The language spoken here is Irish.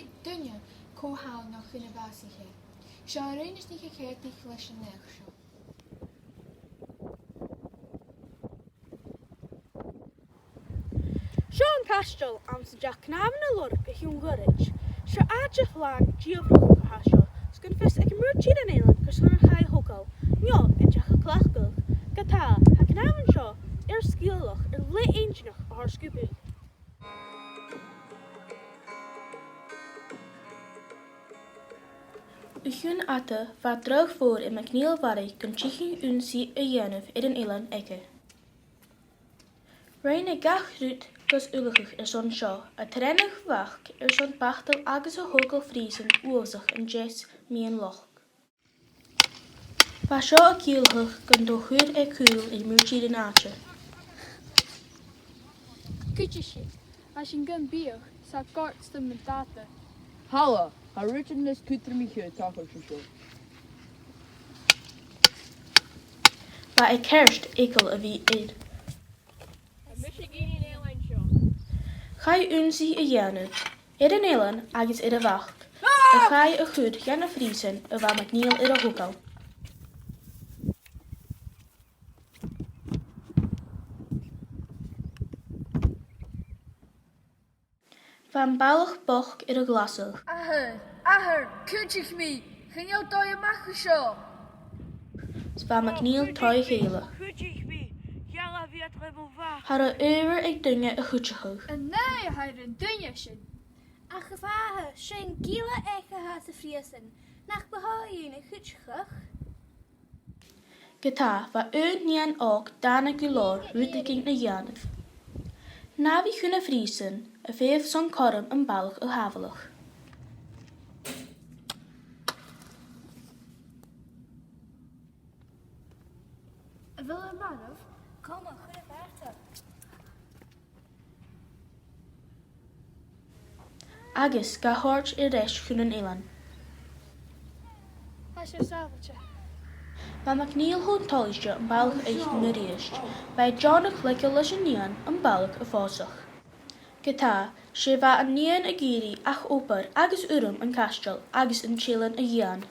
ag duine cóthá nach chuna básaithe. Seo a roinnis ní céirtaí leis an nech seo. Seo an Chaisteil am sa deach cnáman a lorg a hiún gurrid. Seo áideach lán díobhrach go haseo. Sgan fis ag mrúd tíad an éilean gur san chai hocal. Nio in deach a clachgulch. Gatá, ha cnáman seo scialach le aontinach a haar scoúpaí. Uchún ata va drug voor in McNeil Valley gon chichen unsi a dhéanamh an éilean aice. Rain a gachrút gus ulachach son seo a trenach vach son bachtal agus a hogal frísan uasach an jes mian loch. Va seo a cialchach gon do chuid e cúil in múrtíad an áte. Cúte a sin gun bíoch sa gortsta me data. Hala, ha rutin nes cútar miche tachar seo. Va e kerst ekel a bhí éid. Chai unsi a dhéanamh, an éilean agus a bhach, a chai a chud gan a frísan a bha McNeil a hogal. Van ballach boch a glasach. Ahar, cúteach mí, chinneal dói amach seo. Spa McNeil troi chéile. Har a uwer ag dunne a chuteach. En nee, hij een dunne sin. A gevahe, sin gila eiche ha sa friesan, nach behaíon a chuteach. Gata va nian ook dana gulor rútaking na dhéanamh. Na bhí chuna frísan, a féh son corm an ballach a havalach. A bhfuil an manmh, com a chud a bharta. Agus ga hort I reis chun an éilean. Hij is zelfde. Va McNeil hon taliste an ballach eich na réist, bei Johnach leike leis an nían an ballach a fásach. Gata, sé va an nían a géri ach opar agus urum an Chaisteil agus an chélan a dhéan.